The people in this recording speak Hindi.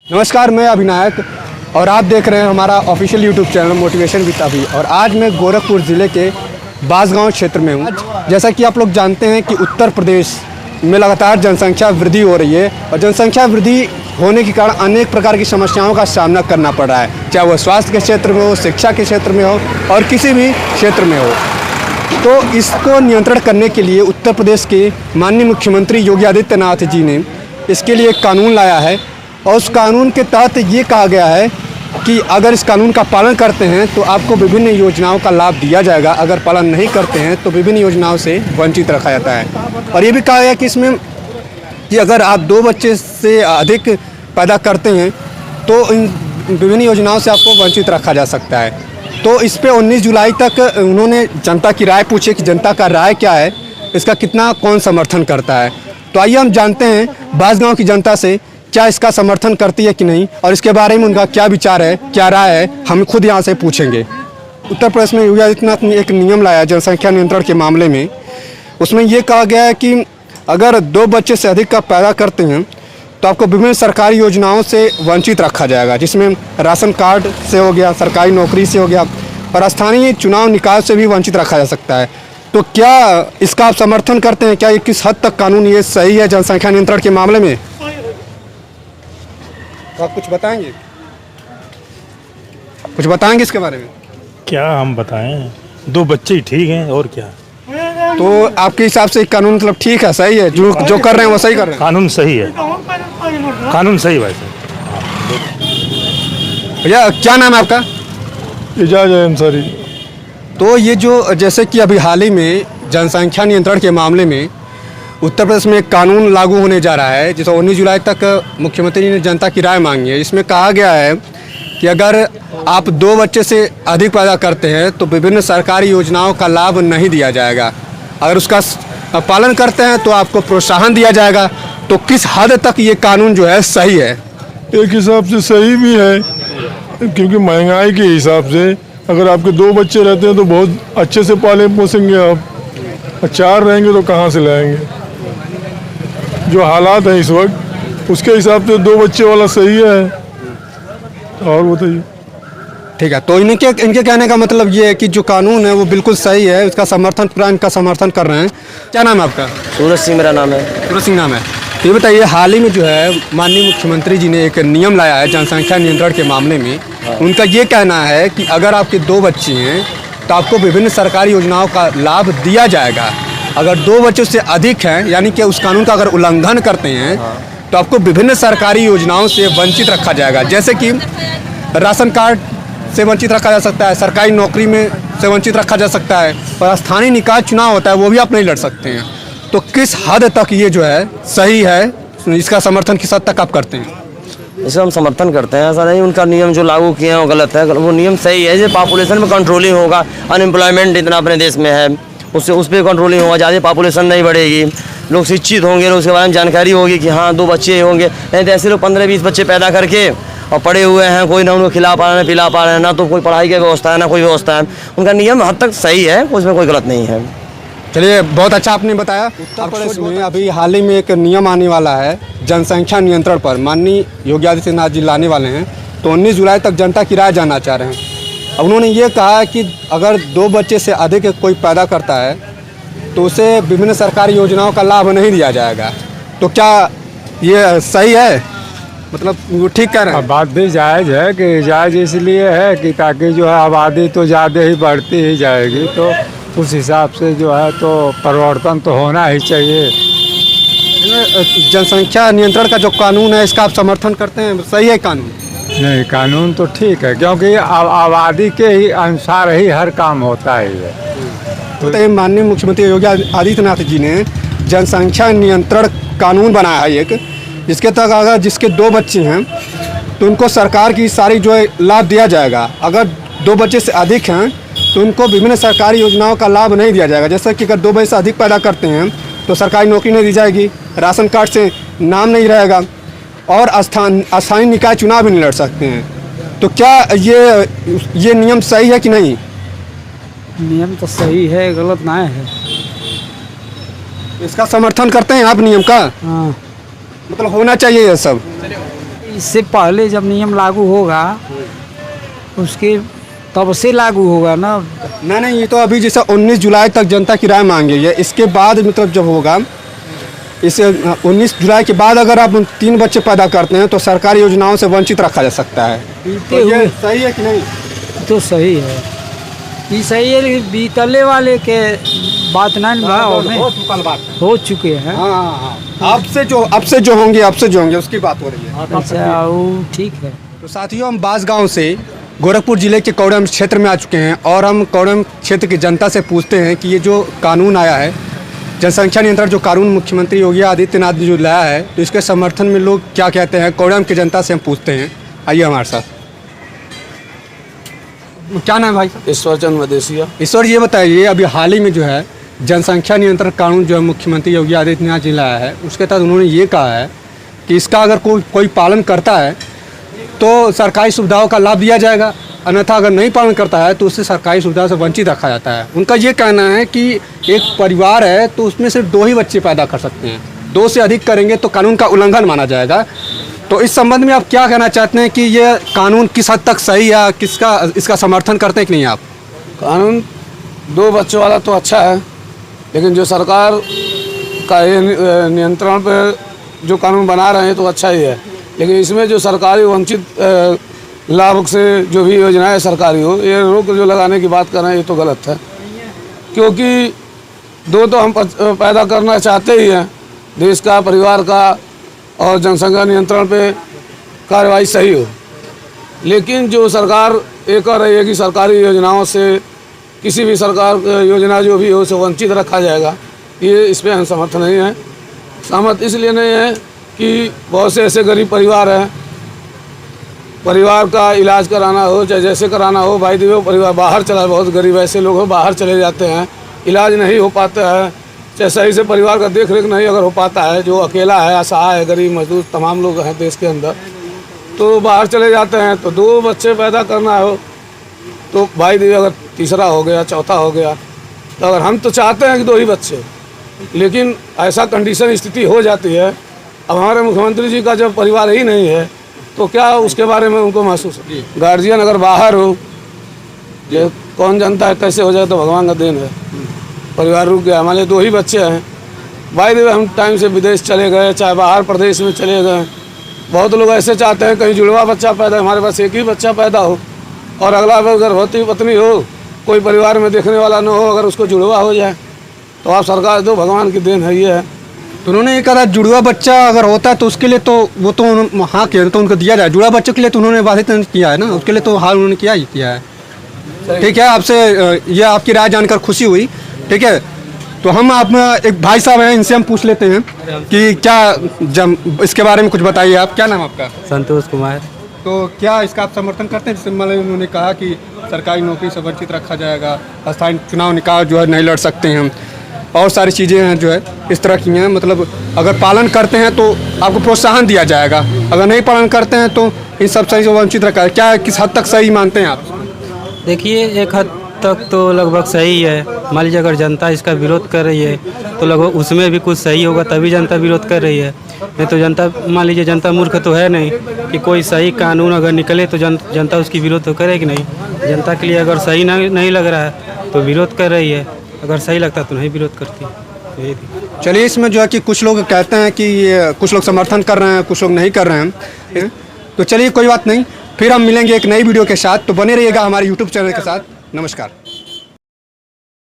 नमस्कार, मैं अभिनायक और आप देख रहे हैं हमारा official YouTube channel motivation with अभी। और आज मैं गोरखपुर ज़िले के बांसगांव क्षेत्र में हूँ। जैसा कि आप लोग जानते हैं कि उत्तर प्रदेश में लगातार जनसंख्या वृद्धि हो रही है और जनसंख्या वृद्धि होने के कारण अनेक प्रकार की समस्याओं का सामना करना पड़ रहा है, चाहे वो स्वास्थ्य के क्षेत्र में हो, शिक्षा के क्षेत्र में हो और किसी भी क्षेत्र में हो। तो इसको नियंत्रण करने के लिए उत्तर प्रदेश के माननीय मुख्यमंत्री योगी आदित्यनाथ जी ने इसके लिए एक कानून लाया है और उस कानून के तहत ये कहा गया है कि अगर इस कानून का पालन करते हैं तो आपको विभिन्न योजनाओं का लाभ दिया जाएगा, अगर पालन नहीं करते हैं तो विभिन्न योजनाओं से वंचित रखा जाता है। और ये भी कहा गया कि इसमें कि अगर आप 2 बच्चे से अधिक पैदा करते हैं तो इन विभिन्न योजनाओं से आपको वंचित रखा जा सकता है। तो इस पे 19 जुलाई तक उन्होंने जनता की राय पूछी कि जनता का राय क्या है, इसका कितना कौन समर्थन करता है। तो आइए हम जानते हैं बांसगांव की जनता से क्या इसका समर्थन करती है कि नहीं और इसके बारे में उनका क्या विचार है, क्या राय है, हम खुद यहाँ से पूछेंगे। उत्तर प्रदेश में योगी आदित्यनाथ ने एक नियम लाया जनसंख्या नियंत्रण के मामले में। उसमें ये कहा गया है कि अगर 2 बच्चे से अधिक का पैदा करते हैं तो आपको विभिन्न सरकारी योजनाओं से वंचित रखा जाएगा, जिसमें राशन कार्ड से हो गया, सरकारी नौकरी से हो गया और स्थानीय चुनाव निकाय से भी वंचित रखा जा सकता है। तो क्या इसका आप समर्थन करते हैं? क्या ये किस हद तक कानून ये सही है जनसंख्या नियंत्रण के मामले में? तो आप कुछ बताएंगे, इसके बारे में? क्या हम बताएं, 2 बच्चे ही ठीक हैं और क्या। तो आपके हिसाब से कानून मतलब ठीक है, सही है, जो कर रहे हैं वो सही कर रहे हैं? कानून सही है, कानून सही वैसे। भैया क्या नाम है आपका? एजाज अंसारी। तो ये जो जैसे कि अभी हाल ही में जनसंख्या नियंत्रण के मामले में उत्तर प्रदेश में एक कानून लागू होने जा रहा है, जिसे 19 जुलाई तक मुख्यमंत्री ने जनता की राय मांगी है। इसमें कहा गया है कि अगर आप 2 बच्चे से अधिक पैदा करते हैं तो विभिन्न सरकारी योजनाओं का लाभ नहीं दिया जाएगा, अगर उसका पालन करते हैं तो आपको प्रोत्साहन दिया जाएगा। तो किस हद तक ये कानून जो है सही है? एक हिसाब से सही भी है, क्योंकि महंगाई के हिसाब से अगर आपके 2 बच्चे रहते हैं तो बहुत अच्छे से पाले पोसेंगे आप, और 4 रहेंगे तो कहाँ से लाएंगे। जो हालात है इस वक्त उसके हिसाब से 2 बच्चे वाला सही है। और बताइए। ठीक है, तो इनके कहने का मतलब ये है कि जो कानून है वो बिल्कुल सही है, उसका समर्थन पूरा इनका समर्थन कर रहे हैं। क्या नाम है आपका? सूरज सिंह मेरा नाम है। सूरज सिंह नाम है। तो ये बताइए, हाल ही में जो है माननीय मुख्यमंत्री जी ने एक नियम लाया है जनसंख्या नियंत्रण के मामले में। उनका ये कहना है कि अगर आपके 2 बच्चे हैं तो आपको विभिन्न सरकारी योजनाओं का लाभ दिया जाएगा, अगर 2 बच्चों से अधिक हैं यानी कि उस कानून का अगर उल्लंघन करते हैं तो आपको विभिन्न सरकारी योजनाओं से वंचित रखा जाएगा, जैसे कि राशन कार्ड से वंचित रखा जा सकता है, सरकारी नौकरी में से वंचित रखा जा सकता है और स्थानीय निकाय चुनाव होता है वो भी आप नहीं लड़ सकते हैं। तो किस हद तक ये जो है सही है, इसका समर्थन किस हद तक आप करते हैं? इसे हम समर्थन करते हैं। ऐसा नहीं उनका नियम जो लागू किए हैं वो गलत है, वो नियम सही है। जैसे पॉपुलेशन में कंट्रोलिंग होगा, अनएम्प्लॉयमेंट इतना अपने देश में है, उससे उस पर कंट्रोलिंग होगा, ज़्यादा पॉपुलेशन नहीं बढ़ेगी, लोग शिक्षित होंगे, उसके बारे में जानकारी होगी कि हाँ 2 बच्चे होंगे। नहीं तो ऐसे लोग 15-20 बच्चे पैदा करके और पड़े हुए हैं, कोई ना उनको खिला पा रहे हैं, पिला पा रहे हैं, ना तो कोई पढ़ाई की व्यवस्था है ना कोई व्यवस्था है। उनका नियम हद तक सही है, उसमें कोई गलत नहीं है। चलिए, बहुत अच्छा आपने बताया। उत्तर प्रदेश में अभी हाल ही में एक नियम आने वाला है जनसंख्या नियंत्रण पर, माननीय योगी आदित्यनाथ जी लाने वाले हैं। तो 19 जुलाई तक जनता की राय जानना चाह रहे हैं। अब उन्होंने ये कहा है कि अगर 2 बच्चे से अधिक कोई पैदा करता है तो उसे विभिन्न सरकारी योजनाओं का लाभ नहीं दिया जाएगा। तो क्या ये सही है? मतलब वो ठीक कह रहे हैं? बात भी जायज़ है कि जायज़ इसलिए है कि ताकि जो है आबादी तो ज़्यादा ही बढ़ती ही जाएगी, तो उस हिसाब से जो है तो परिवर्तन तो होना ही चाहिए। जनसंख्या नियंत्रण का जो कानून है इसका आप समर्थन करते हैं? सही है कानून? नहीं, कानून तो ठीक है, क्योंकि आबादी के ही अनुसार ही हर काम होता है। तो माननीय मुख्यमंत्री योगी आदित्यनाथ जी ने जनसंख्या नियंत्रण कानून बनाया है एक, जिसके तहत अगर जिसके 2 बच्चे हैं तो उनको सरकार की सारी जो है लाभ दिया जाएगा। अगर 2 बच्चे से अधिक हैं तो उनको विभिन्न सरकारी योजनाओं का लाभ नहीं दिया जाएगा, जैसे कि अगर 2 बच्चे से अधिक पैदा करते हैं तो सरकारी नौकरी नहीं दी जाएगी, राशन कार्ड से नाम नहीं रहेगा और स्थानीय निकाय चुनाव भी नहीं लड़ सकते हैं। तो क्या ये नियम सही है कि नहीं? नियम तो सही है, गलत नहीं है। इसका समर्थन करते हैं आप नियम का? हाँ, मतलब होना चाहिए ये सब। इससे पहले जब नियम लागू होगा उसके तब से लागू होगा ना। नहीं, ये तो अभी जैसे 19 जुलाई तक जनता की राय मांगी है, इसके बाद मतलब जब होगा, इसे 19 जुलाई के बाद अगर आप 3 बच्चे पैदा करते हैं तो सरकारी योजनाओं से वंचित रखा जा सकता है। तो ये सही है कि नहीं? तो सही है, ये सही है, लेकिन बीतले वाले के बात नहीं हो चुके हैं। हाँ, अब से जो होंगे उसकी बात हो रही है। अच्छा, वो ठीक है। तो साथियों, हम बांसगांव से गोरखपुर जिले के कौड़म क्षेत्र में आ चुके हैं और हम कौड़म क्षेत्र की जनता से पूछते हैं कि ये जो कानून आया है, जनसंख्या नियंत्रण जो कानून मुख्यमंत्री योगी आदित्यनाथ ने जो लाया है, तो इसके समर्थन में लोग क्या कहते हैं, कौड़म की जनता से हम पूछते हैं। आइए हमारे साथ। क्या नाम है भाई? ईश्वर चंद मदेशिया। ईश्वर, ये बताइए, अभी हाल ही में जो है जनसंख्या नियंत्रण कानून जो है मुख्यमंत्री योगी आदित्यनाथ जी लाया है, उसके तहत उन्होंने ये कहा है कि इसका अगर कोई पालन करता है तो सरकारी सुविधाओं का लाभ दिया जाएगा, अन्यथा अगर नहीं पालन करता है तो उससे सरकारी सुविधा से वंचित रखा जाता है। उनका ये कहना है कि एक परिवार है तो उसमें सिर्फ 2 ही बच्चे पैदा कर सकते हैं, 2 से अधिक करेंगे तो कानून का उल्लंघन माना जाएगा। तो इस संबंध में आप क्या कहना चाहते हैं कि ये कानून किस हद तक सही है, इसका समर्थन करते हैं कि नहीं आप? कानून 2 बच्चों वाला तो अच्छा है, लेकिन जो सरकार का ये नियंत्रण पे जो कानून बना रहे हैं तो अच्छा ही है, लेकिन इसमें जो सरकारी वंचित लाभ से जो भी योजनाएं सरकारी हो, ये रोक जो लगाने की बात कर रहे हैं, ये तो गलत है। क्योंकि 2 तो हम पैदा करना चाहते ही हैं, देश का, परिवार का, और जनसंख्या नियंत्रण पे कार्रवाई सही हो, लेकिन जो सरकार ये कह रही है कि सरकारी योजनाओं से किसी भी सरकार योजना जो भी हो उसे वंचित रखा जाएगा, ये इस पर हम समर्थ नहीं है। सहमत इसलिए नहीं है कि बहुत से ऐसे गरीब परिवार हैं, परिवार का इलाज कराना हो चाहे जैसे कराना हो, भाई देव परिवार बाहर चला, बहुत गरीब ऐसे लोग हो बाहर चले जाते हैं, इलाज नहीं हो पाता है, चाहे सही से परिवार का देख रेख नहीं अगर हो पाता है, जो अकेला है, असहाय है, गरीब मजदूर तमाम लोग हैं देश के अंदर, तो बाहर चले जाते हैं। तो 2 बच्चे पैदा करना हो तो भाई देव अगर तीसरा हो गया, चौथा हो गया, तो अगर हम तो चाहते हैं कि 2 ही बच्चे, लेकिन ऐसा कंडीशन स्थिति हो जाती है। अब हमारे मुख्यमंत्री जी का जब परिवार ही नहीं है तो क्या उसके बारे में उनको महसूस है? गार्जियन अगर बाहर हो, ये कौन जानता है कैसे हो जाए, तो भगवान का देन है, परिवार रुक गया। हमारे 2 ही बच्चे हैं, भाई देव हम टाइम से विदेश चले गए, चाहे बाहर प्रदेश में चले गए। बहुत लोग ऐसे चाहते हैं कहीं जुड़वा बच्चा पैदा, हमारे पास एक ही बच्चा पैदा हो, और अगला गर्भवती पत्नी हो, कोई परिवार में देखने वाला न हो, अगर उसको जुड़वा हो जाए तो आप सरकार दो, भगवान की देन है ये है। तो उन्होंने ये कहा जुड़वा बच्चा अगर होता है तो उसके लिए तो वो तो हाँ किया तो उनको दिया जाए, जुड़वा बच्चों के लिए तो उन्होंने बाधित किया है ना, उसके लिए तो हाल उन्होंने किया है। ठीक है, आपसे ये आपकी राय जानकर खुशी हुई। ठीक है, तो हम आप एक भाई साहब हैं, इनसे हम पूछ लेते हैं कि क्या इसके बारे में कुछ बताइए। आप, क्या नाम आपका? संतोष कुमार। तो क्या इसका आप समर्थन करते हैं? जैसे मतलब उन्होंने कहा कि सरकारी नौकरी से वंचित रखा जाएगा, स्थानीय चुनाव निकाल जो है नहीं लड़ सकते हैं, और सारी चीज़ें हैं जो है इस तरह की हैं, मतलब अगर पालन करते हैं तो आपको प्रोत्साहन दिया जाएगा, अगर नहीं पालन करते हैं तो इन सब सही से वंचित रखा है। क्या किस हद तक सही मानते हैं आप? देखिए, एक हद तक तो लगभग सही है। मान लीजिए अगर जनता इसका विरोध कर रही है तो लगभग उसमें भी कुछ सही होगा, तभी जनता विरोध कर रही है। नहीं तो जनता, मान लीजिए जनता मूर्ख तो है नहीं कि कोई सही कानून अगर निकले तो जनता उसकी विरोध तो करेगी नहीं। जनता के लिए अगर सही नहीं लग रहा है तो विरोध कर रही है, अगर सही लगता तो नहीं विरोध करती। तो चलिए, इसमें जो है कि कुछ लोग कहते हैं कि कुछ लोग समर्थन कर रहे हैं, कुछ लोग नहीं कर रहे हैं, तो चलिए कोई बात नहीं, फिर हम मिलेंगे एक नई वीडियो के साथ। तो बने रहिएगा हमारे यूट्यूब चैनल के साथ। नमस्कार।